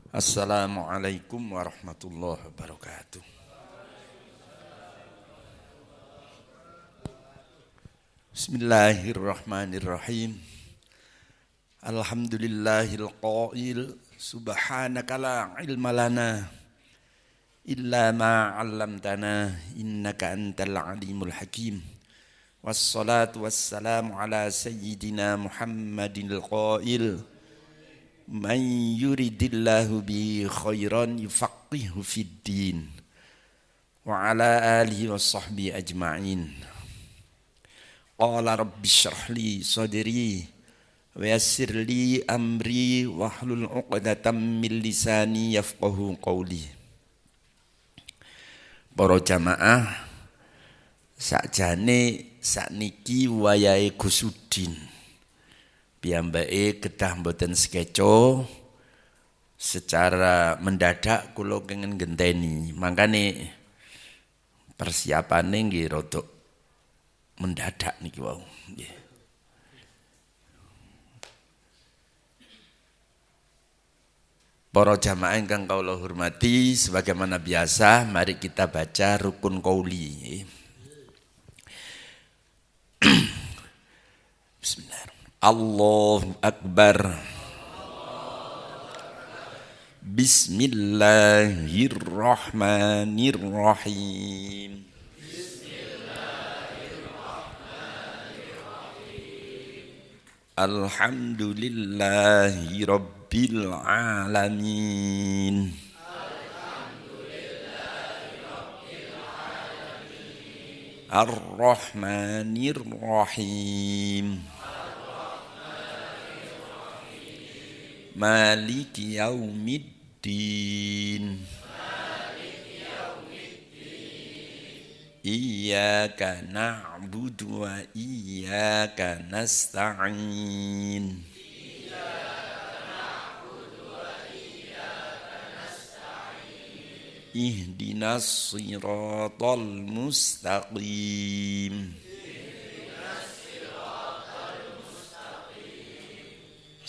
Assalamualaikum warahmatullahi wabarakatuh. Bismillahirrahmanirrahim. Alhamdulillahil qail subhanaka la ilma lana illa ma 'allamtana innaka antal alimul hakim. Wassalatu wassalamu ala sayyidina Muhammadil qail man yuridillahu bi khairan yufaqihu fid din wa ala alihi wa sahbihi ajma'in. Qala rabbi syrah li sadri wa yassir li amri wahlul 'uqdatam min lisani yafqahu qawli. Para jamaah, sakjane sakniki wayahe Gusudin. Piyambake kedah mboten skeco secara mendadak kula kenging genteni. Mangkane persiapane nggih rada mendadak niki wau nggih. Para jamaah ingkang kula hormati, sebagaimana biasa mari kita baca rukun qauli. Bismillahirrahmanirrahim. Allahu Akbar. Bismillahirrahmanirrahim. Alhamdulillahi Rabbil Alamin. Ar-Rahmanir-Rahim. Maliki yaumiddin. Iyyaka na'budu wa iyyaka nasta'in. Ihdinas siratal mustaqim.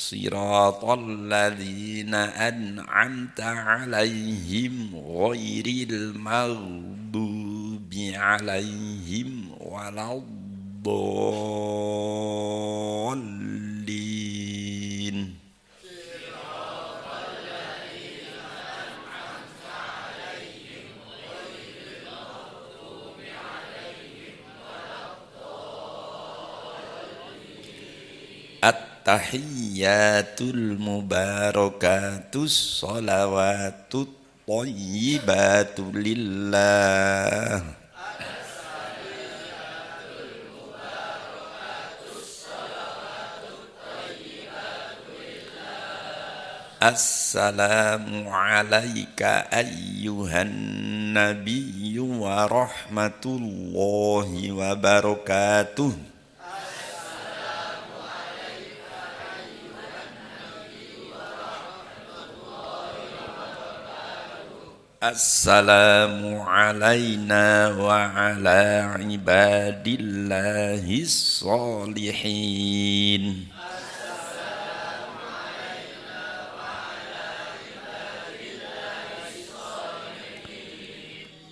Siratal ladzina an'amta 'alaihim ghairil maghdubi 'alaihim waladdallin. At-tahiyyatul mubarakatus salawatut thayyibatu lillah. Assalamu alayka ayyuhan nabiyyu wa rahmatullahi wa barakatuh. Assalamu alayna wa ala ibadillahis sholihin.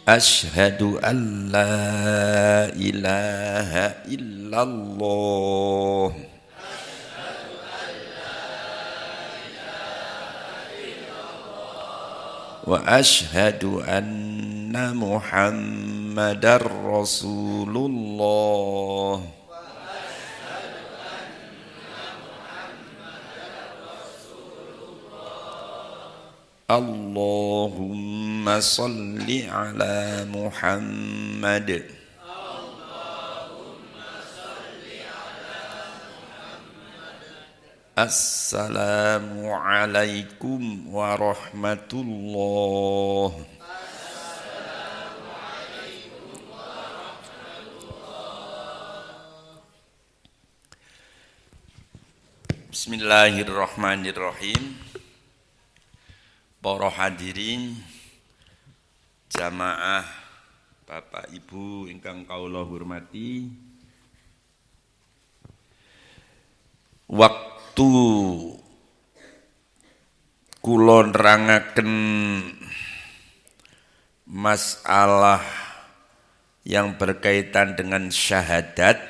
Ashhadu an la ilaha illallah. Wa ashhadu anna Muhammadar Rasulullah. Allahumma salli ala Muhammad. Assalamualaikum warahmatullahi. Bismillahirrahmanirrahim. Para hadirin jamaah Bapak Ibu ingkang kawula hormati, waktu kula nerangaken masalah yang berkaitan dengan syahadat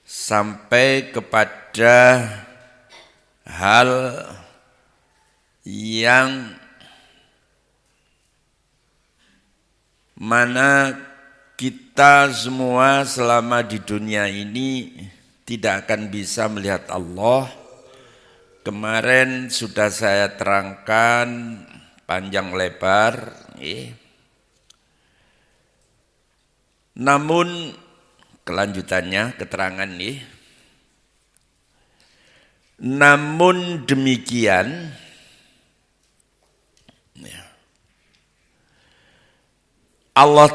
sampai kepada hal yang mana kita semua selama di dunia ini tidak akan bisa melihat Allah. Kemarin sudah saya terangkan panjang lebar. Namun kelanjutannya keterangan nih. Namun demikian Allah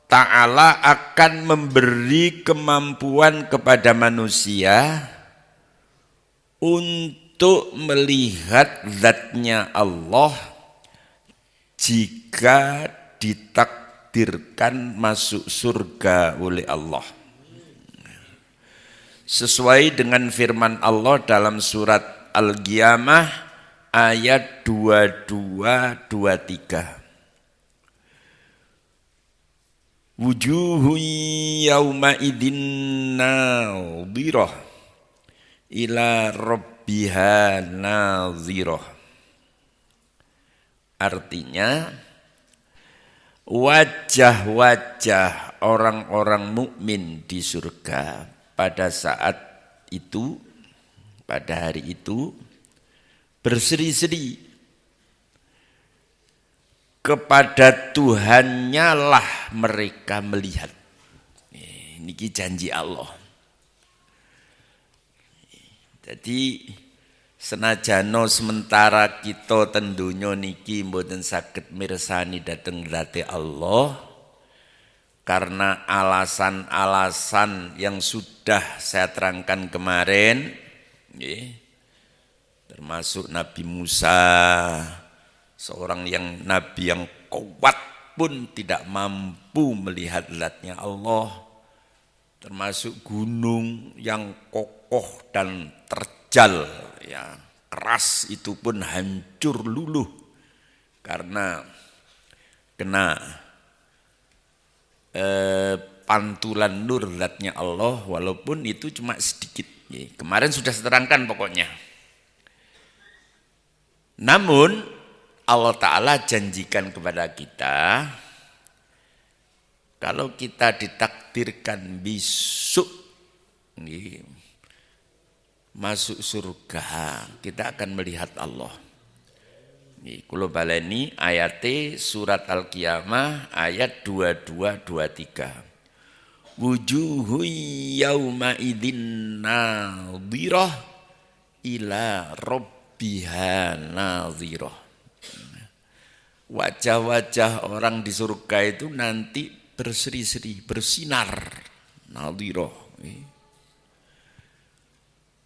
Ta'ala akan memberi kemampuan kepada manusia untuk melihat zatnya Allah jika ditakdirkan masuk surga oleh Allah. Sesuai dengan firman Allah dalam surat Al-Qiyamah ayat 22-23. Wujuhun yawma idin nadhirah ila rabbiha nadhirah. Artinya wajah-wajah orang-orang mukmin di surga pada saat itu, pada hari itu berseri-seri. Kepada Tuhannya lah mereka melihat. Niki janji Allah. Jadi senajano sementara kita tentunya niki mboten saged mirsani dhateng zate Allah karena alasan-alasan yang sudah saya terangkan kemarin, termasuk Nabi Musa, seorang nabi yang kuat pun tidak mampu melihat zatnya Allah, termasuk gunung yang kokoh dan terjal, ya keras itu pun hancur luluh karena kena pantulan nur zatnya Allah, walaupun itu cuma sedikit. Kemarin sudah saya terangkan pokoknya. Namun Allah Ta'ala janjikan kepada kita, kalau kita ditakdirkan besok masuk surga, kita akan melihat Allah. Kula baleni ayate surat Al-Qiyamah ayat 22-23. Wujuhu yawma idin nadhirah ila rabbiha nadhirah. Wajah-wajah orang di surga itu nanti berseri-seri, bersinar. Nadhirah.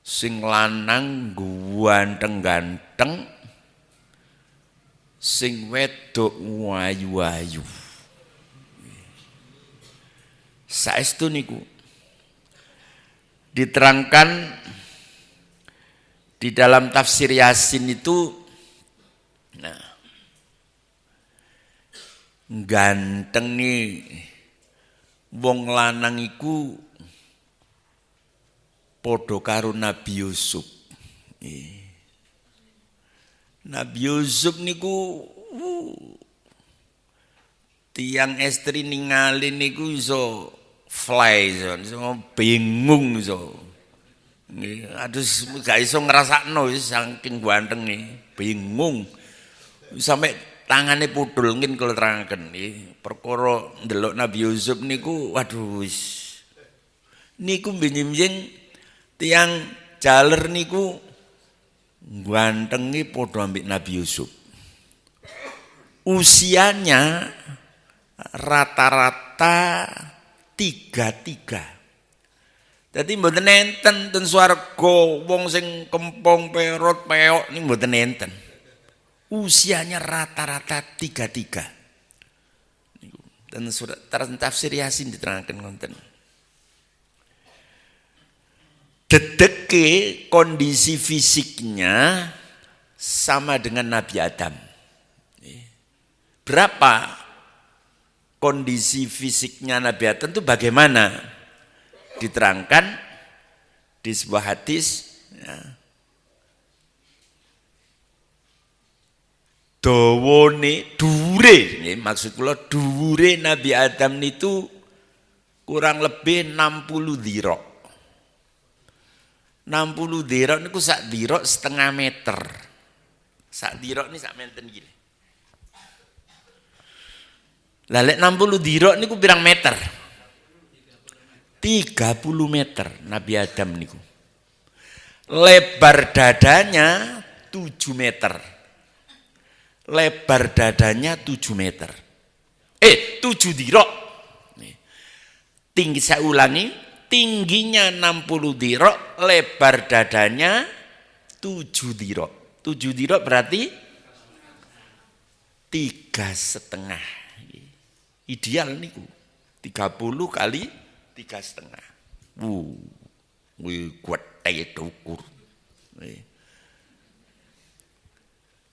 Sing lanang ganteng-ganteng, sing wedok wayu-wayu. Saestu niku diterangkan di dalam tafsir Yasin itu, ganteng nih wong lanang iku padha karo Nabi Yusuf. Nabi Yusuf niku tiang estri ningali niku iso fly, iso bingung iso. Aduh gak iso ngrasakno saking ganteng nih, bingung. Sampai tangane pudul mungkin kalau terangkan perkara ndelok Nabi Yusuf niku waduh niku benjing tiang jaler niku gantengi padha ambek Nabi Yusuf. Usianya rata-rata 33. Dadi mboten enten ten swarga wong sing kempong perot peok niku mboten enten. Usianya rata-rata 33. Dan surat tafsir Yasin diterangkan konten. dedeke kondisi fisiknya sama dengan Nabi Adam. Berapa kondisi fisiknya Nabi Adam itu bagaimana? Diterangkan di sebuah hadis. Ya. Dawane dhuwure, maksud kula dhuwure Nabi Adam itu kurang lebih 60 dhira. 60 dhira niku sak dhira setengah meter. Sak dhira ini sak menten gini. Lah lek 60 dhira niku pirang meter? 30 meter Nabi Adam niku. Lebar dadanya 7 meter. Lebar dadanya 7 meter. 7 dhira. Tinggi saya ulangi, tingginya 60 dhira, lebar dadanya 7 dhira. 7 dhira berarti 3,5. Ideal niku. 30 kali 3,5. Wih kuat itu ukur.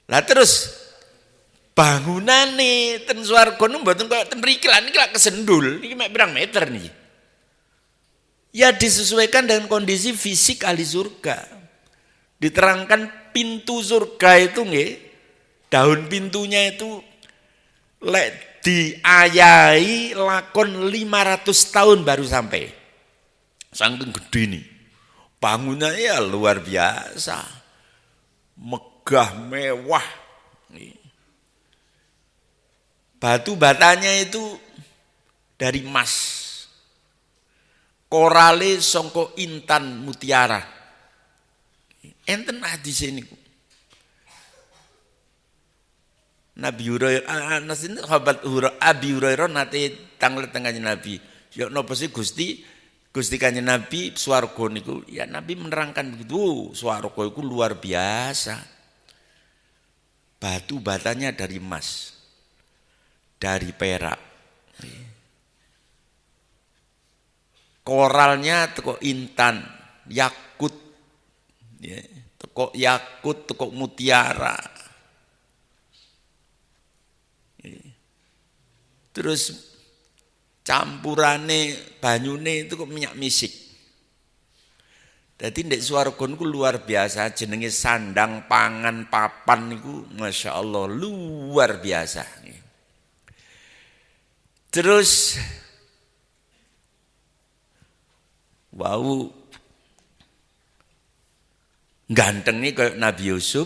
Lah terus bangunane ten swarga nu mboten kaya ten mriki lan iki lak kesendul iki mek pirang meter nih. Ya disesuaikan dengan kondisi fisik ahli surga. Diterangkan pintu surga itu nggih, daun pintunya itu lek diayahi lakon 500 tahun baru sampai. Saking gede nih. Bangunannya ya luar biasa. Megah mewah. Batu batanya itu dari emas. Korale songko intan mutiara. Enten hadis ini. Nabi Hurairah, sahabat Abi Hurairah nate tanglet tengahnya Nabi. Ya napa sih Gusti Kanjeng Nabi swarga niku, ya Nabi menerangkan begitu, swarga iku luar biasa. Batu batanya dari emas, dari perak. Koralnya teko intan, yakut. Ya, teko yakut, teko mutiara. Terus campurane banyune itu kok minyak misik. Dadi ndek swarga niku luar biasa, jenenge sandang pangan papan niku masyaallah luar biasa. Terus wau gantenge koyo Nabi Yusuf,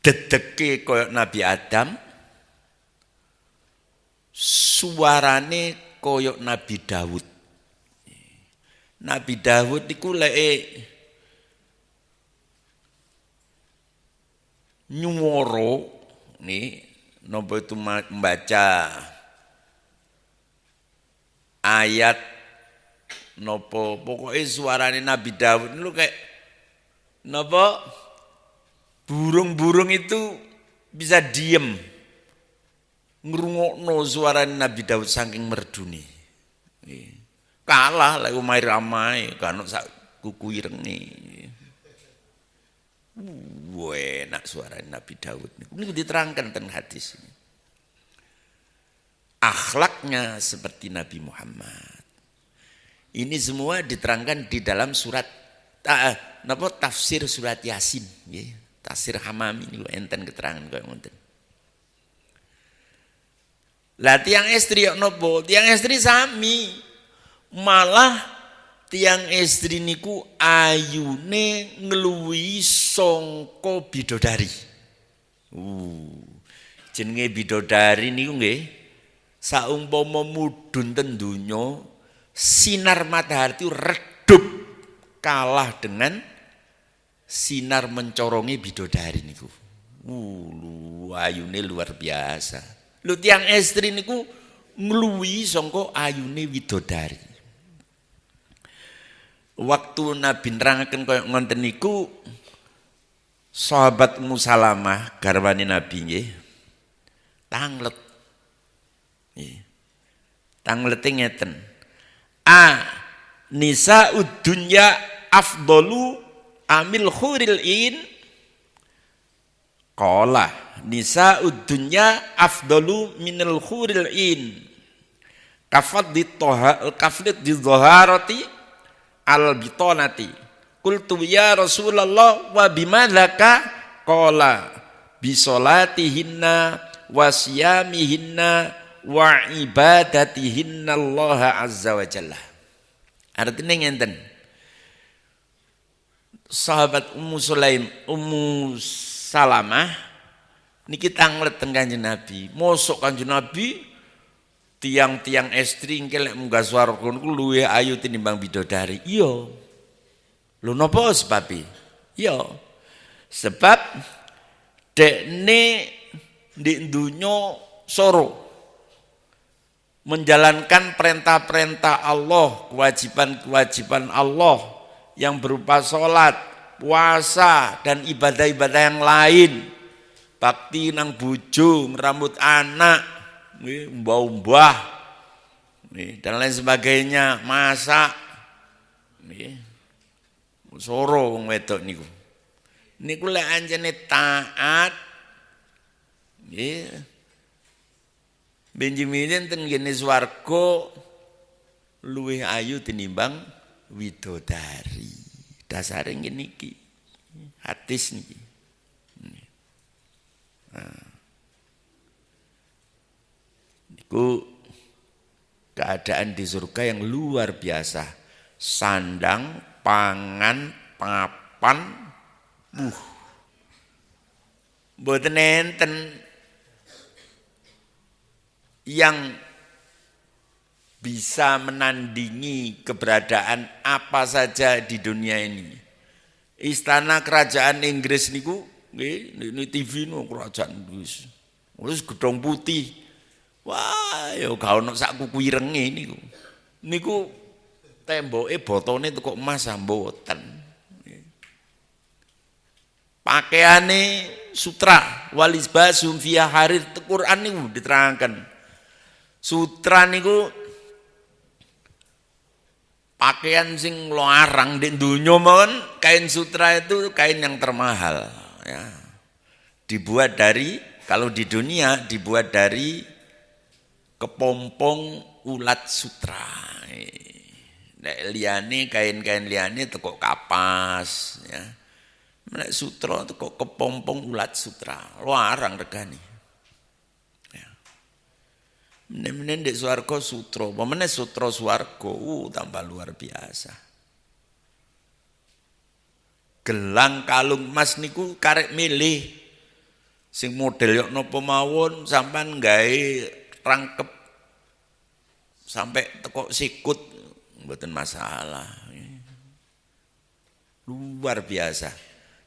dedeke koyo Nabi Adam, suarane koyok Nabi Daud. Nabi Daud iku lek nyuwara nih napa itu membaca ayat napa pokoknya suarane Nabi Daud lu kayak napa burung-burung itu bisa diem ngrungokno suara Nabi Daud saking merdune. Kalah lek omahe ramai kan sak kuku irenge. Enak suara Nabi Daud niku diterangkan teng hadis ini. Akhlaknya seperti Nabi Muhammad. Ini semua diterangkan di dalam surat tafsir surat Yasin nggih. Tafsir Hamami niku enten keterangan kaya ngoten. Lah tiang istri yok nopo? Tiang istri sami. Malah tiang istri niku ayune ngluwihi sangka bidodari. Jenenge bidodari niku nggih saumpama mudhun ten donya sinar matahari redup kalah dengan sinar mencorongi bidodari niku. Ayune luar biasa. Lho tiang estri niku ngluwihi sangka ayune widodari. Waktu Nabi nerangaken kaya ngoten niku sahabat Ummu Salamah garwane Nabi nggih tanglet. Nggih. Tanglete ngeten. nisa'ud dunya afdalu amil khuril in qala nisa'ud dunya afdalu minal khuril in kafat di dhaharati al bitonati qultu ya Rasulullah wa bimadzaka qala bisolatihinna wa siyamihinna wa ibadatihinna Allah azza wa jalla. Artinya ngenten, sahabat Ummu Salamah niki tanglet teng Kanjeng Nabi. Mosok Kanjeng Nabi tiang-tiang estri engke munggah swarga niku luwih ayu tinimbang bidodari. Iya. Lho napa sebabe? Iya. Sebab dekne ndek donya soro menjalankan perintah-perintah Allah, kewajiban-kewajiban Allah yang berupa sholat, puasa, dan ibadah-ibadah yang lain, bakti nang bojo, rambut anak, mbah-mbah, dan lain sebagainya, masak, soro wong wedok niku. Niku lek anjene taat, benjiminen ten kene swarga luwih ayu tinimbang widodari. Dasare ngene iki. Hadis niki. Nah. Niku keadaan di surga yang luar biasa. Sandang, pangan, papan, mboten enten yang bisa menandingi keberadaan apa saja di dunia ini. Istana kerajaan Inggris niku nggih ini TV no kerajaan Inggris. Wis gedhong putih. Wah, ya gak ono sak kuku irenge niku. Niku temboke botone teko emas mboten. Pakaiane sutra walisbasum fiha harir Quran niku diterangkan. Sutra niku pakaian sing larang di dunya mawon, kain sutra itu kain yang termahal ya. Dibuat dari, kalau di dunia dibuat dari kepompong ulat sutra. Nek liyane kain-kain liyane teko kapas ya. Nek sutra teko kepompong ulat sutra, larang regane. Menen di swarga sutra, pemene sutra swarga, tambah luar biasa. Gelang kalung emas niku karek milih, sing model yok napa mawon, sampean gawe rangkep sampai teko sikut, mboten masalah. Luar biasa.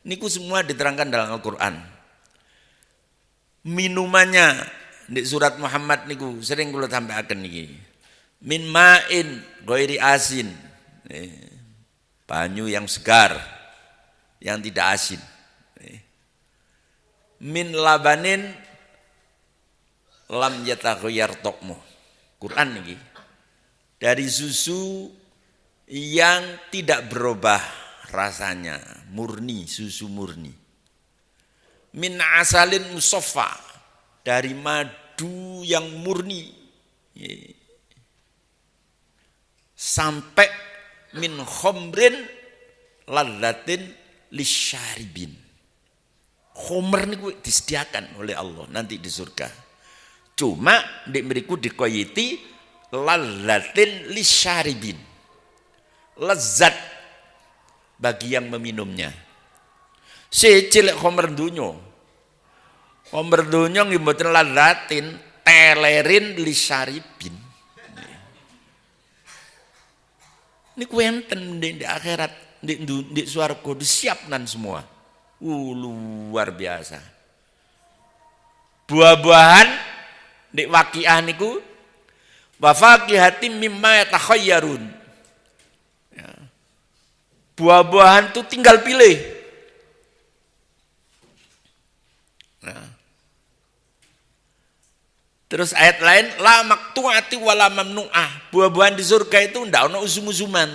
Niku semua diterangkan dalam Al-Qur'an. Minumannya di surat Muhammad niku sering kula sampaikan niki. Min ma'in ghairi asin. Banyu yang segar, yang tidak asin. Min labanin lam yataghayyar taqmu. Quran niki. Dari susu yang tidak berubah rasanya, murni, susu murni. Min asalin musaffa, dari madu yang murni, sampai min khomrin ladzatin lisyaribin. Khomer niku disediakan oleh Allah nanti di surga. Cuma ndek mriku dikoyiti ladzatin lisyaribin. Lezat bagi yang meminumnya. Secilek khomer dunyo. Khomer donya nggih mboten ladzatin, telerin lisyaribin. Niku enten di akhirat, di swarga disiapkan semua. Luar biasa. Buah-buahan di waqiah niku wa faqihatin mimma yatakhayyarun. Ya. Buah-buahan itu tinggal pilih. Nah. Terus ayat lain la maqtu'ati wala mamnu'ah. Buah-buahan di surga itu ndak ono usum-usuman.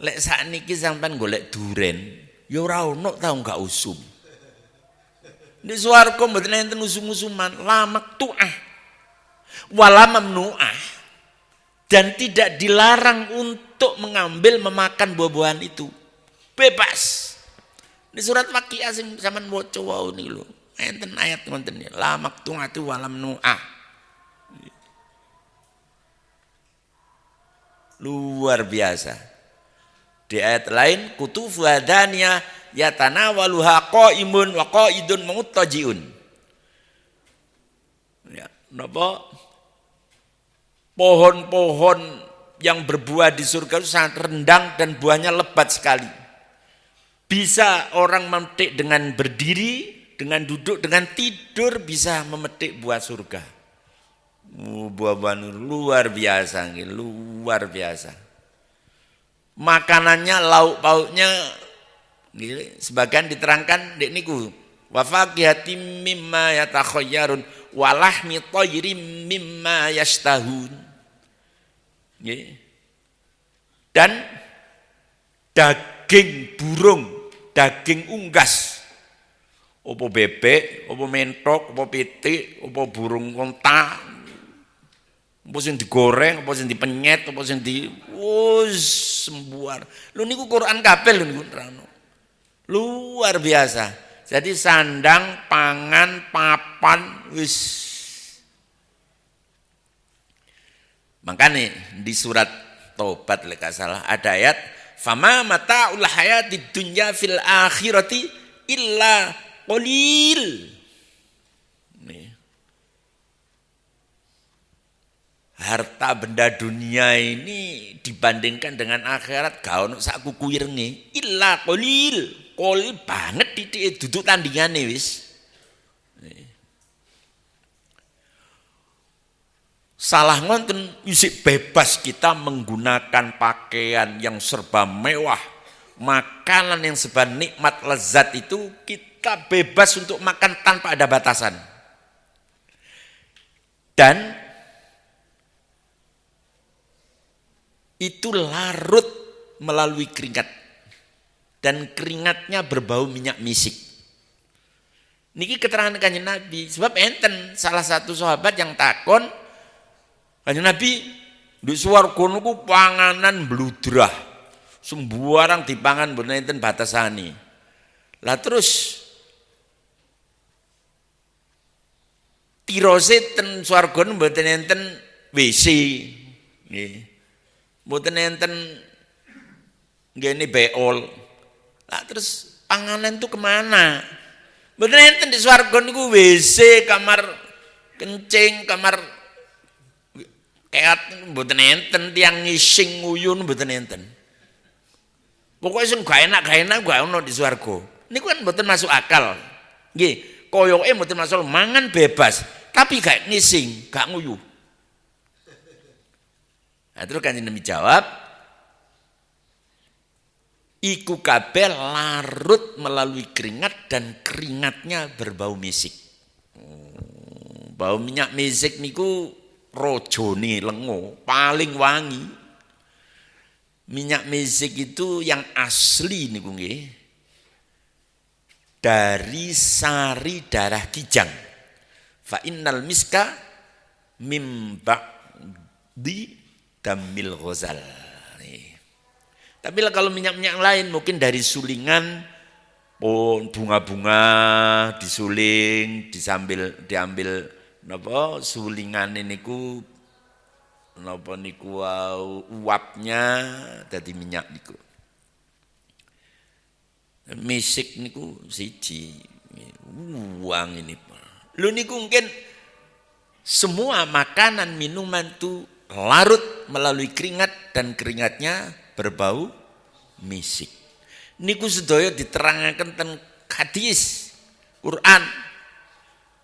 Lek sakniki sampean golek duren, ya ora ono tau gak usum. Di swarga mboten enten usum-usuman, la maktu'ah wala mamnu'ah. Dan tidak dilarang untuk mengambil memakan buah-buahan itu. Bebas. Di surat Waqiah sing sampean waca wau niku lho. Enten ayat ngoten niku, la maktu'atu wala mamnu'ah. Luar biasa. Di ayat lain kutufu adaniya yatanawaluha qaimun wa qaidun muttajiun. Ya, napa? Pohon-pohon yang berbuah di surga itu sangat rendang dan buahnya lebat sekali. Bisa orang memetik dengan berdiri, dengan duduk, dengan tidur bisa memetik buah surga. Buah-buahan luar biasa, luar biasa. Makanannya, lauk pauknya, sebagian diterangkan dek niku wa faqihatim mimma yatakhayyarun wa lahmi thayrin mimma yashtahun. Dan daging burung, daging unggas, opo bebek, opo mentok, opo pitik, opo burung onta, opo sing digoreng, opo sing dipenyet, opo sing di sembuar. Lho niku Quran kabeh lho niku terangno. Luar biasa. Jadi sandang, pangan, papan, wis. Makanya di surat Taubat lek salah ada ayat fama mata'ul hayatid dunya fil akhirati illa qalil. Harta benda dunia ini dibandingkan dengan akhirat gak ono sak kuku irenge illa qalil. Qalil banget titik duduk tandingane wis. Salah ngonten isik bebas kita menggunakan pakaian yang serba mewah, makanan yang serba nikmat lezat itu kita bebas untuk makan tanpa ada batasan. Dan itu larut melalui keringat dan keringatnya berbau minyak misik. Niki keterangan Kanjeng Nabi, sebab enten salah satu sahabat yang takon Kanjeng Nabi di swarga niku panganan bludrah. Sembarang dipangan mboten enten batasane. Lah terus tirose ten swarga mboten enten WC. Nggih. Mboten enten ngene beol. Lah terus panganan itu kemana? Mboten enten di swarga niku WC, kamar kencing, kamar kayak mboten enten tiang ngising nguyun mboten enten. Pokoke sing gak enak gak ono di swarga. Niku kan mboten masuk akal. Nggih, koyoke mboten masuk mangan bebas, tapi gak ngising, gak nguyu. Nah, terus Kanjeng Nabi jawab, iku kabeh larut melalui keringat dan keringatnya berbau misik. Bau minyak misik niku rojone lengo paling wangi. Minyak misik itu yang asli niku nggih dari sari darah kijang. Fa innal miska mim ba'di damil ghazal. Tapi kalau minyak-minyak lain mungkin dari sulingan bunga-bunga disuling, diambil napa sulingane niku napa niku uapnya dadi minyak niku. Misik niku siji uang ini. Lho niku mungkin semua makanan minuman itu larut melalui keringat dan keringatnya berbau misik. Niku sedaya diterangaken ten hadis Quran.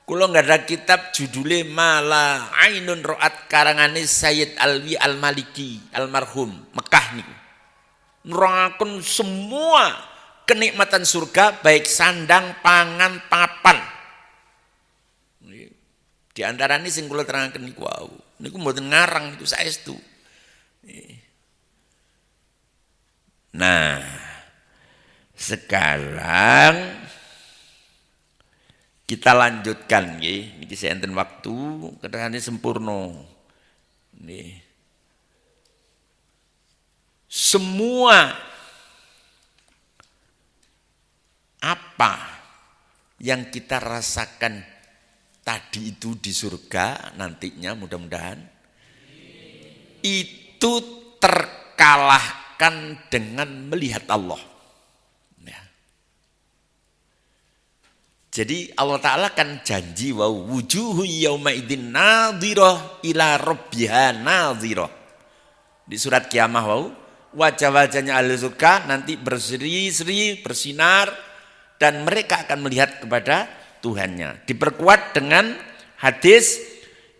Kula nggak ada kitab judulnya Mala Ainun Ro'at karangane Sayyid Alwi Al-Maliki almarhum Mekah niku. Nerangaken semua kenikmatan surga baik sandang, pangan, papan. Di antarane sing kula terangaken niku wau. Niku mboten ngarang niku saestu. Nah, sekarang kita lanjutkan nggih. Niki enten waktu kedahane sempurna. Nih. Semua apa yang kita rasakan tadi itu di surga nantinya mudah-mudahan itu terkalahkan dengan melihat Allah. Ya. Jadi Allah Ta'ala kan janji wa wujuhu yauma idzin nadhirah ila rabbiha nadhirah. Di surat Kiamah wau wajah-wajahnya ahli surga nanti berseri-seri, bersinar dan mereka akan melihat kepada Tuhannya. Diperkuat dengan hadis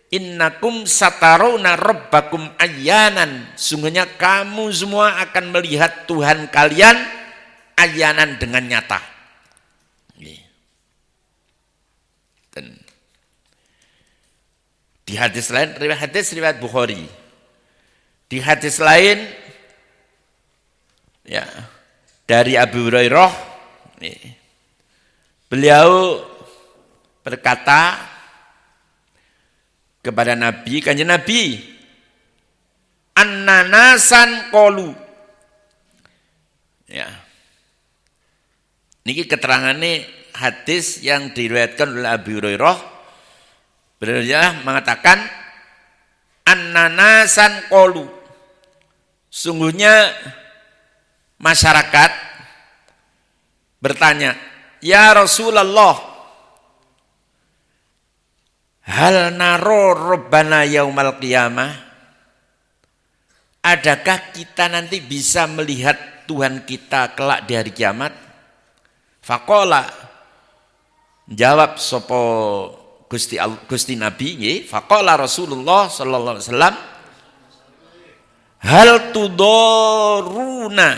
innakum satarawna rabbakum ayyanan. Sungguhnya kamu semua akan melihat Tuhan kalian ayyanan dengan nyata. Dan di hadis lain, riwayat Bukhari. Di hadis lain ya dari Abu Hurairah beliau berkata kepada Nabi, kanjeng Nabi, annanasan qalu. Ya. Niki keterangannya hadis yang diriwayatkan oleh Abu Hurairah. Beliau mengatakan annanasan qalu. Sungguhnya masyarakat bertanya, "Ya Rasulullah, hal naro rabbana yaumal qiyamah?" Adakah kita nanti bisa melihat Tuhan kita kelak di hari kiamat? Faqala, jawab sapa Gusti Nabi nggih, faqala Rasulullah sallallahu alaihi wasallam, hal tudoruna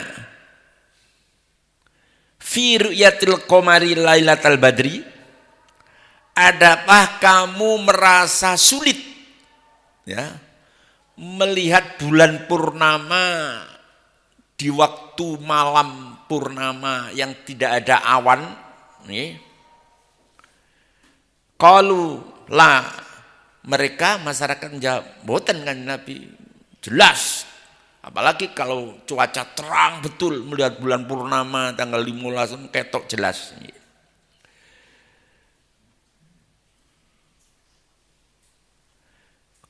fi ru'yatil qamari lailatal badri? Adakah kamu merasa sulit ya melihat bulan purnama di waktu malam purnama yang tidak ada awan nih? Qalu la, mereka masyarakat menjawab, boten kan Nabi, jelas. Apalagi kalau cuaca terang betul melihat bulan purnama tanggal 15 ketok jelas.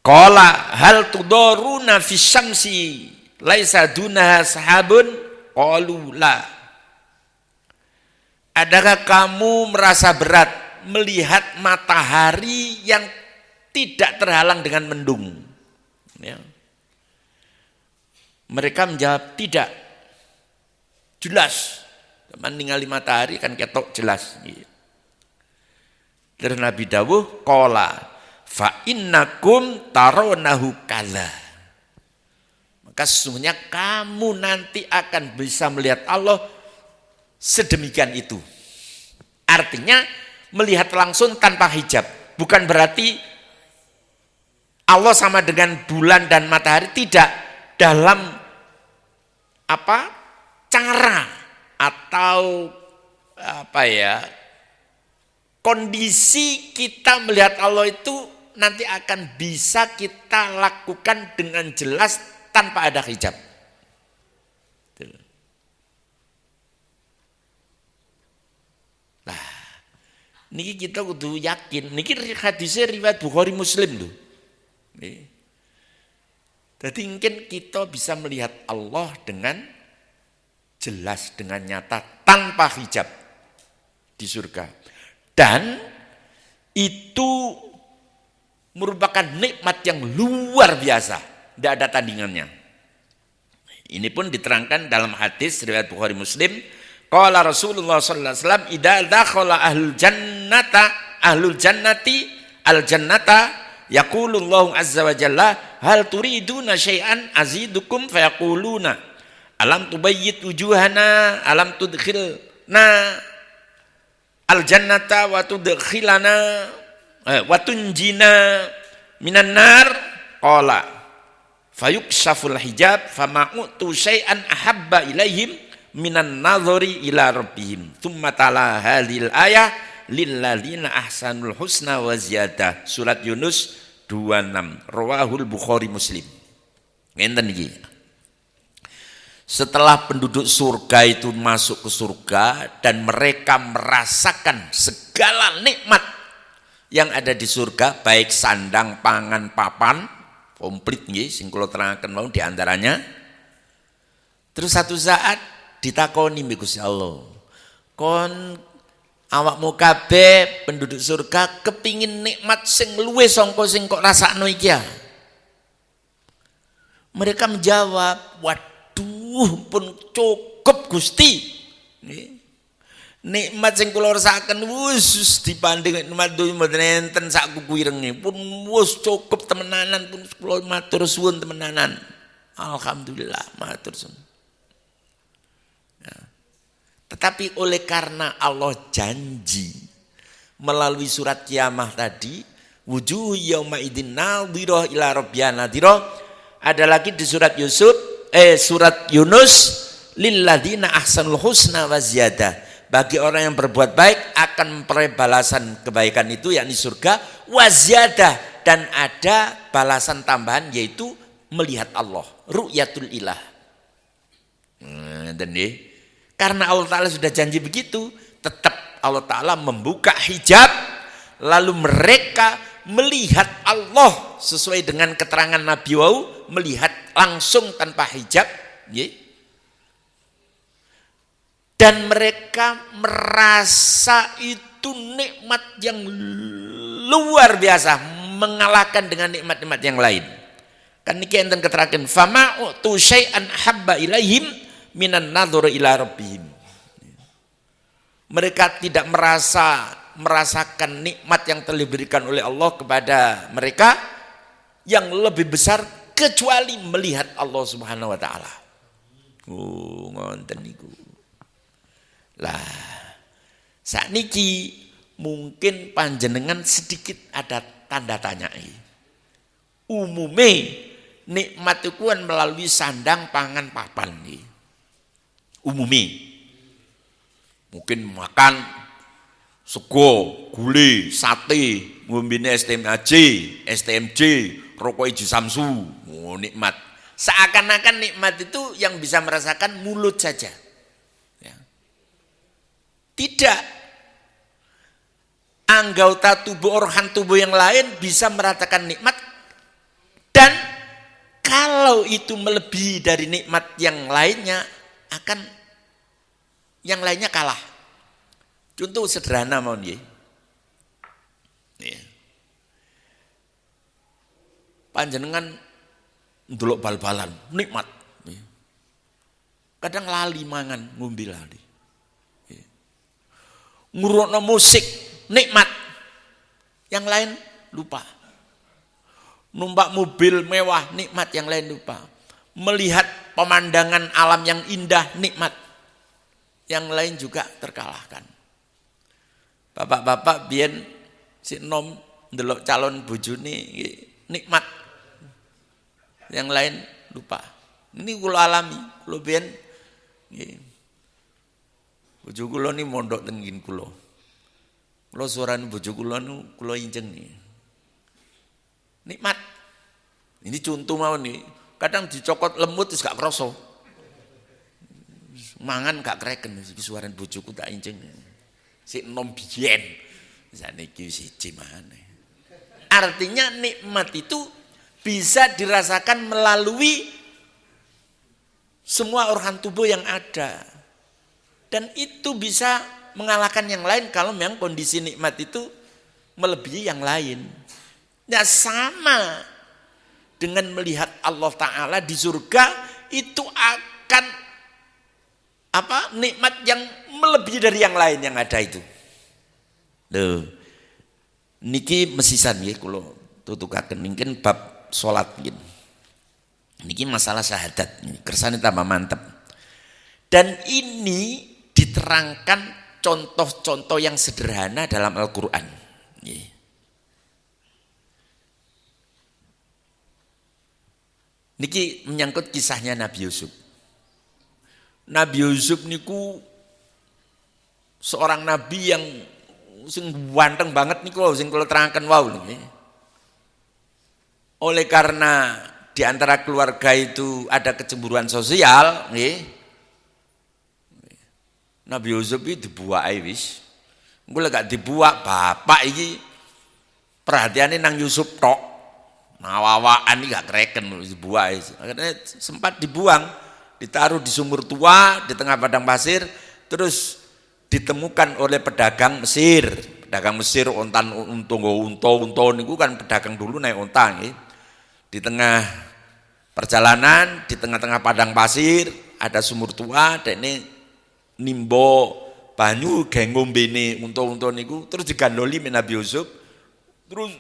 Qala hal tudaruna fi syamsi laisa dunaha sahabun? Qalu la. Adakah kamu merasa berat melihat matahari yang tidak terhalang dengan mendung? Ya. Mereka menjawab tidak, jelas. Teman ningali matahari kan ketok jelas. Terus Nabi dawuh, qala fa innakum tarawnahu kala. Maka sesungguhnya kamu nanti akan bisa melihat Allah sedemikian itu. Artinya melihat langsung tanpa hijab. Bukan berarti Allah sama dengan bulan dan matahari, tidak. Dalam apa cara atau apa ya kondisi kita melihat Allah itu nanti akan bisa kita lakukan dengan jelas tanpa ada hijab. Nah, niki kita kudu yakin. Niki hadisnya riwayat Bukhari Muslim tuh. Jadi mungkin kita bisa melihat Allah dengan jelas, dengan nyata, tanpa hijab di surga. Dan itu merupakan nikmat yang luar biasa, tidak ada tandingannya. Ini pun diterangkan dalam hadis riwayat Bukhari Muslim. Qala Rasulullah sallallahu alaihi wasallam, idza dakhala ahlul jannati al jannata yaqulullahu azza wa jalla hal turiduna syai'an azidukum fayaquluna alam tubayyit wujuhana alam tudkhilna al jannata wa tudkhilana wa tunjina minan nar qala fayukshaful hijab fama'utu syai'an ahabba ilaihim minan nadhari ila rabbihim thumma tala hadhil ayah lilladzina ahsanul husna wa ziyadah. Surat Yunus 26, rawahul Bukhari Muslim. Ngenten iki. Setelah penduduk surga itu masuk ke surga dan mereka merasakan segala nikmat yang ada di surga, baik sandang, pangan, papan, komplit nggih sing kula terangaken mau di antaranya. Terus satu saat ditakoni mbek Gusti Allah, kon awakmu kabeh penduduk surga kepingin nikmat sing luwih sangka sing kok rasakno iki ya? Mereka menjawab, waduh pun cukup Gusti. Nikmat sing kula rasaken wis dibanding nikmat dunya mboten enten sak kukuirenge pun wis cukup temenanan pun kula matur suwun temenanan. Alhamdulillah matur suwun. Ya. Tetapi oleh karena Allah janji melalui surat kiamah tadi, wujuh yauma idzin nadhirah ila rabbiha nadhirah, ada lagi di surat surat Yunus, lilladzina ahsanul husna wa ziyadah. Bagi orang yang berbuat baik akan memperoleh balasan kebaikan itu, yakni surga, wa ziyadah, dan ada balasan tambahan yaitu melihat Allah, ru'yatul ilah. Dan karena Allah Ta'ala sudah janji begitu, tetap Allah Ta'ala membuka hijab, lalu mereka melihat Allah sesuai dengan keterangan Nabi wau, melihat langsung tanpa hijab, dan mereka merasa itu nikmat yang luar biasa, mengalahkan dengan nikmat-nikmat yang lain. Kan niki enten keteraken fama'utu syai'an habba ilaihim minan nadhur ila rabbihim. Mereka tidak merasakan nikmat yang telah diberikan oleh Allah kepada mereka yang lebih besar kecuali melihat Allah Subhanahu wa taala. Oh, ngoten niku. Lah, sakniki mungkin panjenengan sedikit ada tanda tanya. Umume nikmat itu kan melalui sandang, pangan, papan nih. Umumi. Mungkin makan sego, gulai, sate, ngombene STMJ, STMJ, rokok hijau Samsu, oh, nikmat. Seakan-akan nikmat itu yang bisa merasakan mulut saja. Ya. Tidak. Anggota tubuh, organ tubuh yang lain bisa merasakan nikmat, dan kalau itu melebihi dari nikmat yang lainnya, akan yang lainnya kalah. Contoh sederhana mau nggih. Panjenengan ndelok bal-balan, nikmat. Kadang lali mangan, ngombe lali. Ngurungno musik, nikmat. Yang lain lupa. Numpak mobil mewah, nikmat, yang lain lupa. Melihat pemandangan alam yang indah, nikmat. Yang lain juga terkalahkan. Bapak-bapak biyen si nom ndelok calon bojone nikmat. Yang lain lupa. Ini kula alami, kula biyen nggih. Bojo kula ni mondok ten ngin kula. Kula suarane bojo kula nu kula injeng nih. Nikmat. Ini contoh mawon nih. Kadang dicokot lemut wis gak krasa. Mangan gak kreken iki suarane bojoku tak injeng. Sik nom biyen. Saniki siji maneh. Artinya nikmat itu bisa dirasakan melalui semua organ tubuh yang ada. Dan itu bisa mengalahkan yang lain kalau memang kondisi nikmat itu melebihi yang lain. Nah, sama dengan melihat Allah Ta'ala di surga, itu akan nikmat yang melebihi dari yang lain yang ada itu. Loh, niki mesisan nggih kula tutukaken mungkin bab salat nggih. Niki masalah syahadat, kersane tambah mantep. Dan ini diterangkan contoh-contoh yang sederhana dalam Al-Qur'an. Niki menyangkut kisahnya Nabi Yusuf. Nabi Yusuf niku seorang nabi yang sing ganteng banget niku sing kula terangkan wau niki. Oleh karena di antara keluarga itu ada kecemburuan sosial, nggih. Nabi Yusuf itu dibuake wis. Engko lek gak dibuak bapak iki perhatiannya nang Yusuf tok. Nawawaan iki gak kreken dibuake. Akhirnya sempat dibuang, ditaruh di sumur tua di tengah padang pasir, terus ditemukan oleh pedagang Mesir. Pedagang Mesir unta niku kan pedagang dulu naik unta nggih. Di tengah perjalanan, di tengah-tengah padang pasir ada sumur tua, dekne nimbo banyu gawe ngombene unta-unta niku, terus digandoli Nabi Yusuf. Terus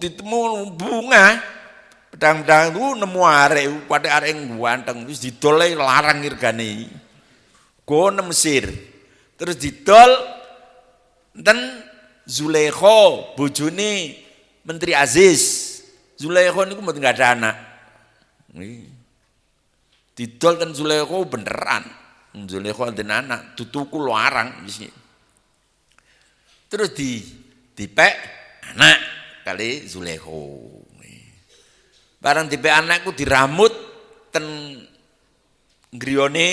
ditemu bunga pedang-pedang itu nemu arek pada arek yang ganteng, terus didol larang irgane gono Mesir, terus didol enten Zulaikha bojone Menteri Aziz. Zulaikha niku mboten gak ada anak, didol ten Zulaikha beneran Zulaikha enten anak tutuku larang terus dipek anak kali Zulaikha. Barang tipe anakku diramut ten griyone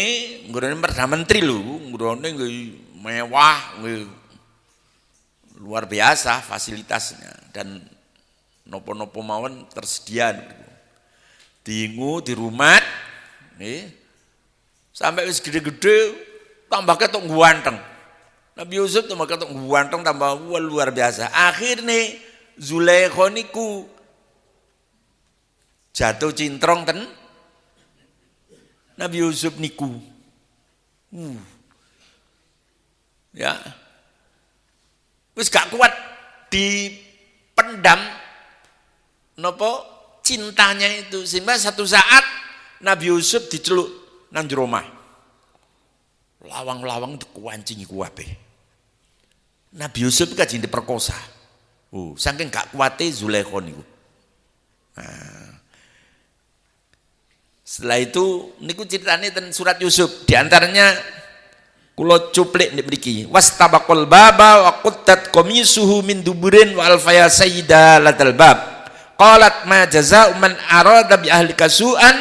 Perdana Menteri lho, ngrone mewah, luar biasa fasilitasnya dan nopo-nopo mawon tersedia. Diingu di rumah, sampai wis gede-gede tambah ketok ganteng. Nabi Yusuf tambah ketok ganteng tambah luar biasa. Akhirnya Zulaikha niku jatuh cintrong ten Nabi Yusuf niku. Ya. Wis gak kuat dipendam nopo cintanya itu, sehingga satu saat Nabi Yusuf diceluk nang jero omah. Lawang-lawang dikuancingi kuwabe. Nabi Yusuf kajeng diperkosa. Saking gak kuate Zulaikha niku. Setelah itu niku ceritanya tentang surat Yusuf, diantaranya kula cuplik nek mriki. Wastabaqul baba wa quttat qamisuhu min duburin wa alfaya sayyida latal bab. Qalat ma jazaa'u man arada bi ahlika su'an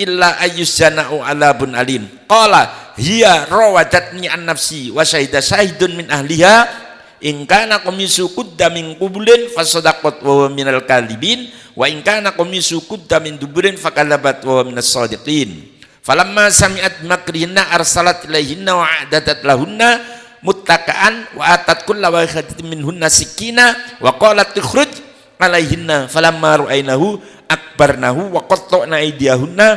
illa ayyusjana'u alabun alim. Qala hiya rawadatni an nafsi wa syahida syahidun min ahliha in kana qamisu qudda min qubulin fasadaqat wa minal kadhibin wa in kana qamisu qudda min duburin fakadzabat wa minas shadiqin. Falamma sami'at makrihinna arsalat ilaihinna wa a'dadat lahunna muttaka'an wa atat kulla wahidatin minhunna sikina wa qalat tukhruj alaihinna falamma ra'aynahu akbarnahu wa qatta'na aydiyahunna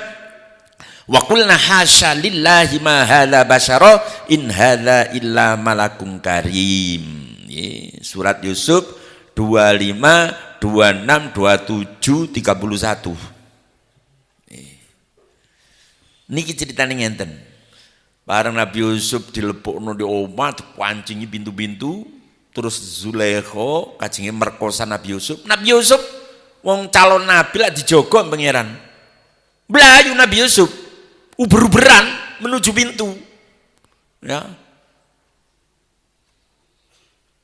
wa qulna hasya lillahi ma hadza basyara in hadza illa malakun karim. Surat Yusuf 25, 26, 27, 31. Niki ceritane ngenten. Bareng Nabi Yusuf dilepukno di omah, dipancingi pintu-pintu, terus Zulaikha kajenge merkosa Nabi Yusuf. Nabi Yusuf wong calon nabi lah dijogo pangeran. Mlayu Nabi Yusuf uber-uberan menuju pintu. Ya.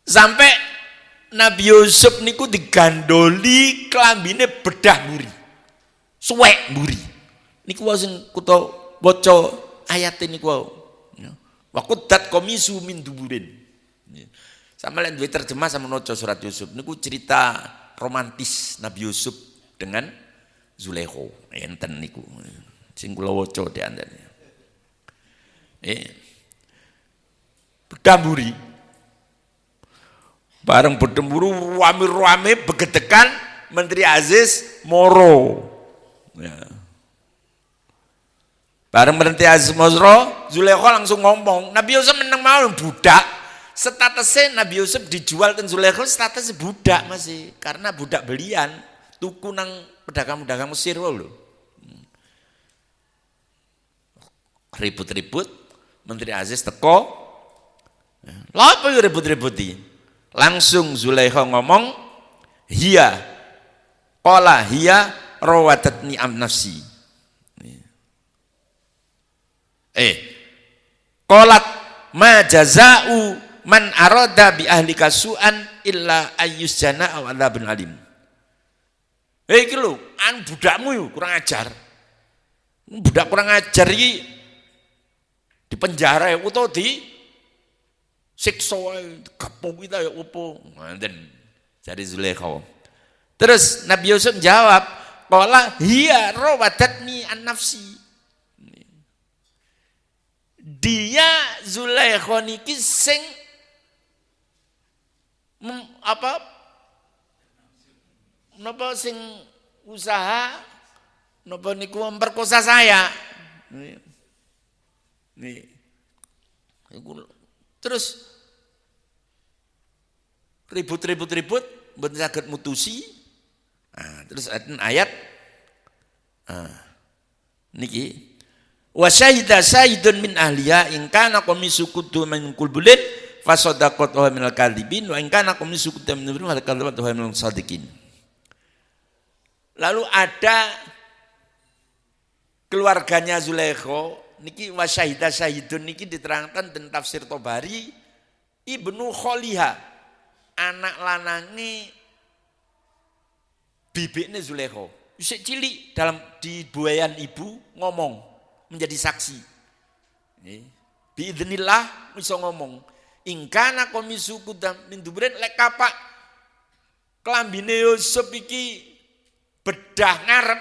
Sampai Nabi Yusuf niku digandoli klambine bedah mburi. Suwek mburi. Niku wae sing kuta waca ayat niku wae. Wa quddat qamisu min duburin. Sama lain duwe terjemah sama maca surat Yusuf. Niku cerita romantis Nabi Yusuf dengan Zulaikha. Enten niku. Sing kula waca di antene. Bedah mburi. Bareng berdemburu rame-rame begedekan Menteri Aziz moro. Ya. Bareng Menteri Aziz moro, Zulaikha langsung ngomong, Nabi Yusuf menang mau budak. Statusnya Nabi Yusuf dijual dan Zulaikha statusnya budak masih, karena budak belian, tuku nang pedagang-pedagang Mesir lho. Ribut-ribut, Menteri Aziz teko. Lah apa yo ribut-ributi? Langsung Zulaikha ngomong, hiya qala hiya rawadatni am nafsi. Qalat ma jaza'u man arada bi ahlika su'an illa ayyusjana aw adzabun alim. Iki lho, budakmu yo kurang ajar. Budak kurang ajar iki di penjara utawa di siksa gepuk kita ya opo. Ngoten jare Zulaikha. Terus Nabi Yusuf jawab, qala hiya rawadatni an nafsi. Dia Zulaikha niki sing napa sing usaha napa niku memperkosa saya. Nih. Terus ribut mboten saged mutusi. Terus ayat niki wa syahida syahidun min ahliya in kana qamisu quddu min qulbulin fasadaqat wa minal kadhibin wa in kana qamisu quddu min nurun falakadzat wa minal sadiqin. Lalu ada keluarganya Zulaikha niki wa syahida syahidun niki diterangkan dan tafsir Tobari ibnu Kholiha anak lanange bibikne Zulaikha isih cilik dalam di buayan ibu ngomong menjadi saksi. Biidznillah bisa ngomong. Ingkana komisu kudam min dubrin lek kapak klambine Yusuf iki bedah ngarep.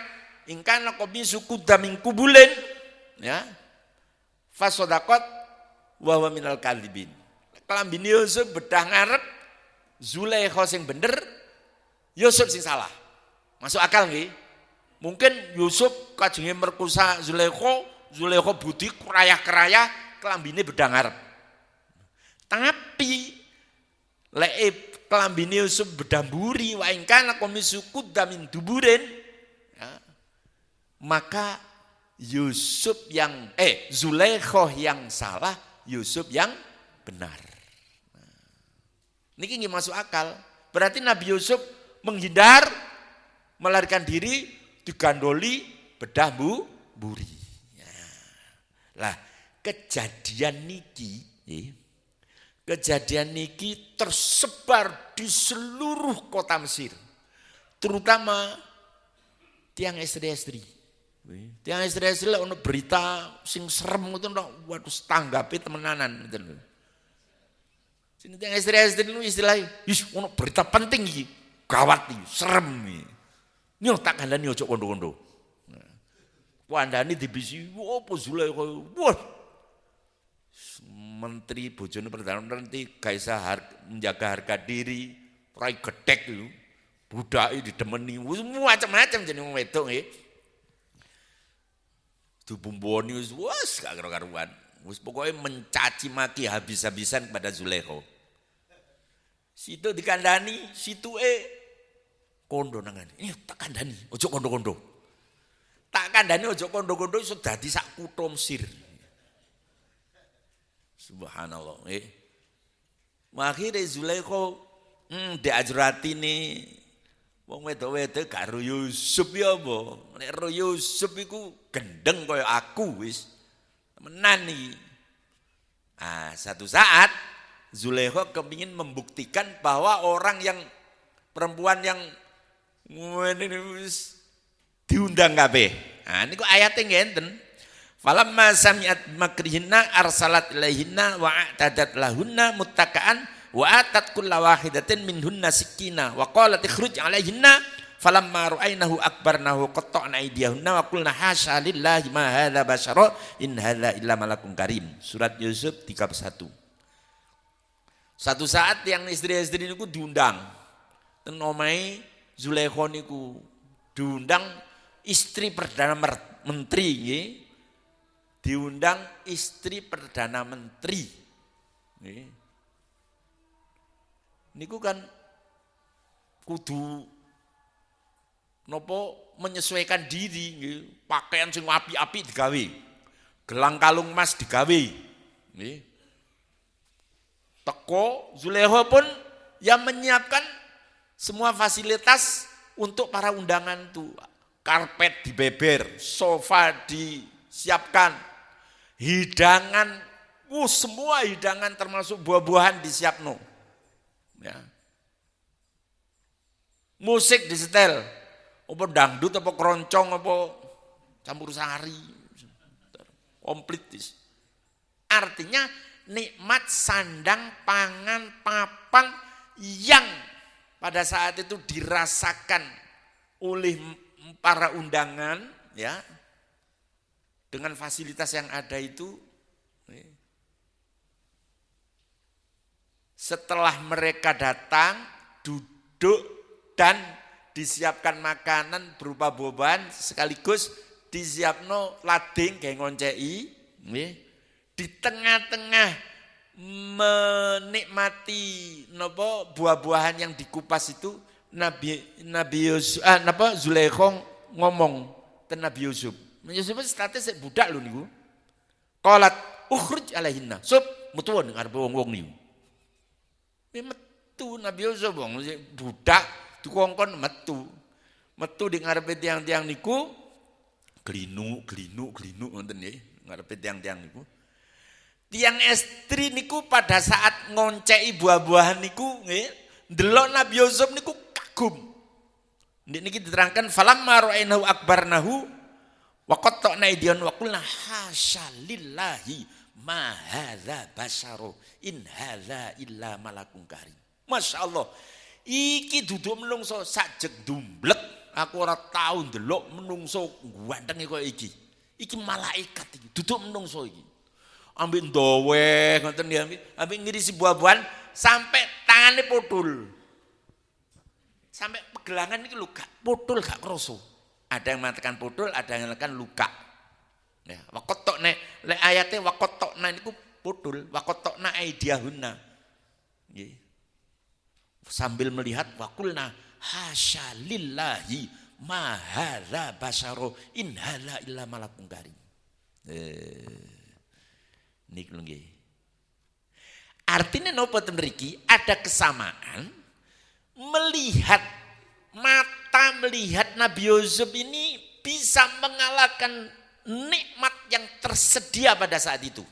Ingkana komisu kudam min kubulin ya. Fasodakot wa huwa minal kadzibin. Klambine Yusuf bedah ngarep, Zulaikha sing bener, Yusuf sing salah. Masuk akal nggih? Mungkin Yusuf kajenge merkosa Zulaikha budi kerayah-kerayah kelambine bedah ngarep. Tapi lek kelambine Yusuf bedah mburi wa in kana qamisu qudda min duburin ya, maka Yusuf yang Zulaikha yang salah, Yusuf yang benar. Niki nggih masuk akal. Berarti Nabi Yusuf menghindar melarikan diri digandoli bedah mburi. Lah kejadian niki tersebar di seluruh kota Mesir, terutama tiang istri-istri. Tiang istri-istri ono berita sing serem ngoten tok, waduh tanggape temenanan ngoten lho. Sini tiang istri-istri niku istilahnya, ono berita penting iki, gawat iki, serem iki. Nyo tak kandhani ojo kondo-kondo. Wandani dibisi, apa Zulaikha? Wah, menteri bojone Perdana Menteri gaisa menjaga harga diri, rai gedhek lho, budake didemeni, macam-macam jeneng wong wedok nggih. Dibumboni wis gak karo-karuan. Wis pokoke mencaci maki habis-habisan kepada Zulaikha. Situ dikandani, situe kondo nangane. Ini tak kandani, ojo kondo-kondo. Tak kandani ojo kondo-kondo iso dadi sak kutha Mesir. Subhanallah. Akhire Zulaikha diajratine wong wedok-wedok karo Yusuf ya apa? Nek ro Yusuf iku gendeng kaya aku wis. Temenan iki. Satu saat Zulaikha kepingin membuktikan bahwa orang yang perempuan yang ngene wis diundang kabeh. Niku ayate ngenten. Falamma sami'at makrihinna arsalat ilaihinna wa a'tadat lahunna muttaka'an wa atat kulla wahidatin minhunna sikina wa qalat ikhruj 'alaihinna falamma ra'aynahu akbarnahu qatta'na aydiyahunna wa qulna hasya lillahi ma hadza basyara in hadza illa malakun karim. Surat Yusuf 31. Satu saat yang istri-istri niku diundang ten omahe Zulaikha niku diundang istri Perdana Menteri nggih. Diundang istri Perdana Menteri. Niku kan kudu nopo menyesuaikan diri nggih, pakaian sing apik-apik digawe. Gelang kalung emas digawe. Nggih. Teko Zulaikha pun yang menyiapkan semua fasilitas untuk para undangan itu. Karpet dibeber, sofa disiapkan, hidangan, semua hidangan termasuk buah-buahan disiapno. Ya. Musik disetel, apa dangdut, apa keroncong, apa campur sari, komplit. Artinya nikmat sandang, pangan, papan yang pada saat itu dirasakan oleh para undangan, ya, dengan fasilitas yang ada itu. Setelah mereka datang, duduk dan disiapkan makanan berupa buah-buahan, sekaligus disiapno lading kayak ngoncei, di tengah-tengah menikmati buah-buahan yang dikupas itu, Nabi Yusuf, Zulaikha ngomong ke Nabi Yusuf. Yusuf status budak lho niku. Qalat ukhruj alaihinna. Sup metu ngarepe wong-wong niku. Metu Nabi Yusuf wong budak dikongkon metu di ngarepe tiang-tiang niku glinu ngoten nggih, ngarepe tiang-tiang niku. Tiang estri niku pada saat ngonceki buah-buahan niku nggih, ndelok Nabi Yusuf niku kagum. Niki diterangkan falamma ra'ainahu akbarnahu wa qatta'na aydiyan wa qulna hasyalillahi ma hadza basyaru in hadza illa malakun karim. Masyaallah. Iki duduk menungso sajeg dumblek, aku ora tau ndelok menungso ganteng kaya iki. Iki malaikat iki, duduk menungso iki. Ambek ndowe ngoten ya, ambek ngirisi buah-buahan sampai tangane putul. Sampai pegelangan iki lho gak putul gak kroso. Ada yang mengatakan putul, ada yang mengatakan luka. Ya, waqatta'na le ayate waqatta'na niku putul, waqatta'na aidiyahunna. Nggih. Sambil melihat waqulna hasyalillahi ma hadza basyaru in hadza illa malakun karim. Niku nggih. Artinya napa ten mriki ada kesamaan melihat Nabi Yusuf ini bisa mengalahkan nikmat yang tersedia pada saat itu.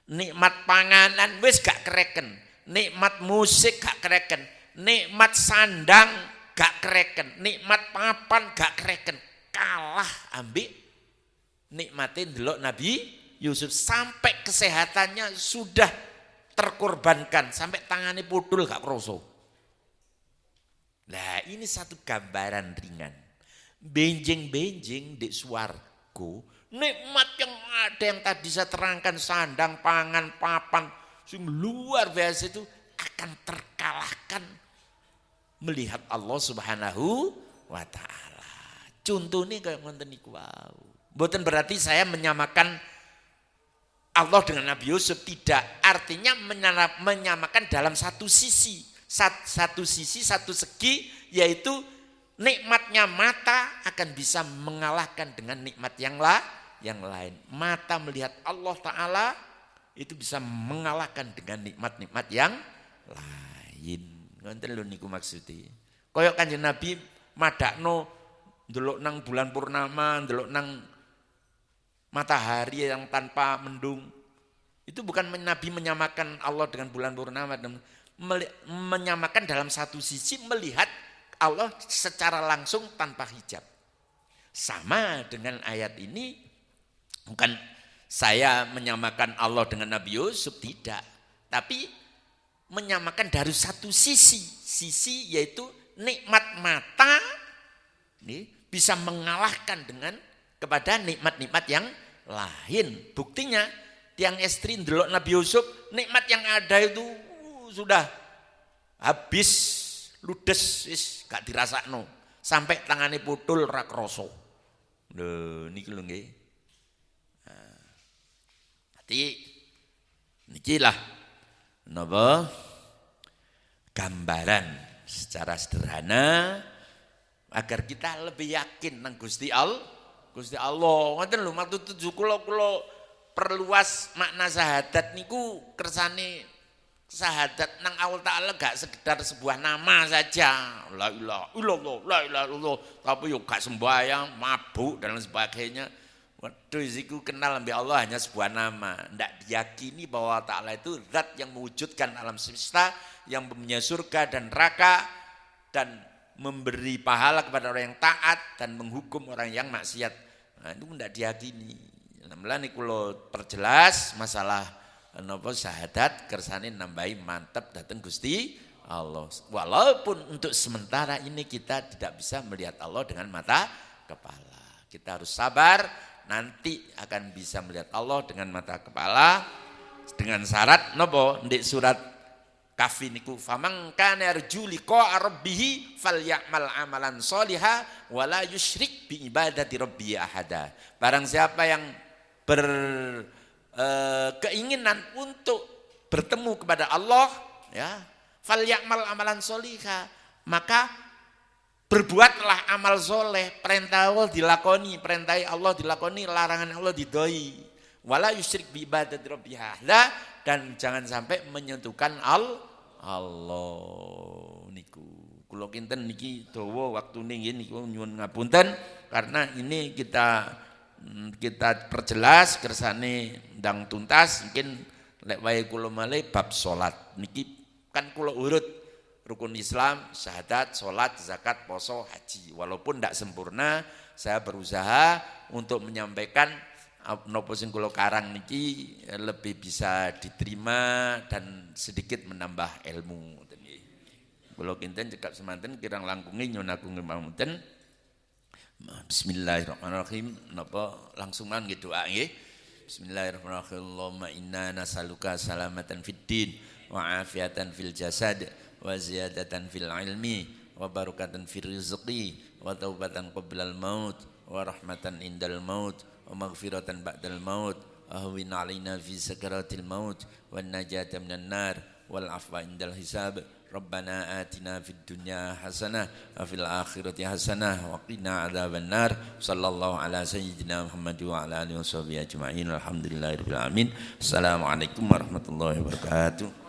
Nikmat panganan wis gak kereken. Nikmat musik gak kereken, nikmat sandang gak kereken, nikmat papan gak kereken, kalah ambik nikmatin delok Nabi Yusuf sampai kesehatannya sudah terkorbankan, sampai tangannya putul gak kroso. Nah ini satu gambaran ringan, benjing-benjing di swargo, nikmat yang ada yang tadi saya terangkan sandang, pangan, papan, sing luar biasa itu akan terkalahkan melihat Allah Subhanahu wa taala. Contohnya kayak ngoten niku wau. Mboten berarti saya menyamakan Allah dengan Nabi Yusuf, tidak. Artinya menyamakan dalam satu sisi, satu segi, yaitu nikmatnya mata akan bisa mengalahkan dengan nikmat yang lain. Mata melihat Allah Ta'ala itu bisa mengalahkan dengan nikmat-nikmat yang lain. Ngoten lho niku maksudnya. Kaya Kanjeng Nabi madakno ndelok nang bulan purnama, ndelok nang matahari yang tanpa mendung. Itu bukan Nabi menyamakan Allah dengan bulan purnama, menyamakan dalam satu sisi melihat Allah secara langsung tanpa hijab. Sama dengan ayat ini, bukan saya menyamakan Allah dengan Nabi Yusuf, tidak. Tapi menyamakan dari satu sisi yaitu nikmat mata bisa mengalahkan dengan kepada nikmat-nikmat yang lain. Buktinya tiang estri ndelok Nabi Yusuf, nikmat yang ada itu sudah habis, ludes, gak dirasakno. Sampai tangannya putul ra kroso. Lho niki lho nggih. Niki lah napa gambaran secara sederhana agar kita lebih yakin nang Gusti Allah. Gusti Allah ngoten lho maksud tujuh kula perluas makna syahadat niku kersane syahadat nang Allah Ta'ala gak sekedar sebuah nama saja, la ilaha illallah, la ilaha illallah, tapi yo gak sembahyang, mabuk dan sebagainya. Waduh, ziku kenal ambil Allah hanya sebuah nama. Tidak diyakini bahwa Allah Ta'ala itu zat yang mewujudkan alam semesta, yang mempunyai surga dan neraka, dan memberi pahala kepada orang yang taat, dan menghukum orang yang maksiat. Nah, itu tidak diyakini. Mulane kula perjelas masalah napa syahadat kersane nambahi mantep dateng Gusti Allah. Walaupun untuk sementara ini kita tidak bisa melihat Allah dengan mata kepala. Kita harus sabar, nanti akan bisa melihat Allah dengan mata kepala dengan syarat napa ndek surat Kahfi niku famang kana yarju liqa rabbih falyamal amalan sholiha wala yusyrik bi ibadati rabbi ahada. Barang siapa yang keinginan untuk bertemu kepada Allah, ya, falyamal amalan sholiha, maka berbuatlah amal soleh, perintah Allah dilakoni, perintah Allah dilakoni, larangan Allah didoi. Wala yusyrik bi ibadati rabbi ahada, dan jangan sampai menyentuhkan Allah niku. Kula kinten niki dawa waktune nggih niku nyuwun ngapunten karena ini kita perjelas kersane ndang tuntas mungkin lek wae kula malih bab salat niki kan kula urut rukun Islam, syahadat, salat, zakat, poso, haji. Walaupun tidak sempurna, saya berusaha untuk menyampaikan napa sing kula karang niki lebih bisa diterima dan sedikit menambah ilmu. Kula kinten cekap semanten kirang langkunge nyuwun agung ngapunten. Bismillahirrahmanirrahim. Napa langsungan nggih doa nggih. Bismillahirrahmanirrahim. Allahumma inna nas'aluka salamatan fid din wa afiatan fil jasad wa ziyadatan fil ilmi wa barakatan fil rizqi wa taubatan qablal maut wa rahmatan indal maut wa maghfiratan ba'dal maut ahwin alaina fi sakaratil maut wan najata minan nar wal afwa indal hisab. Rabbana atina fid dunya hasanah wa fil akhirati hasanah wa qina adzabannar. Sallallahu ala sayyidina Muhammad wa ala alihi washabihi ajmain. Alhamdulillahirabbil alamin. Assalamualaikum warahmatullahi wabarakatuh.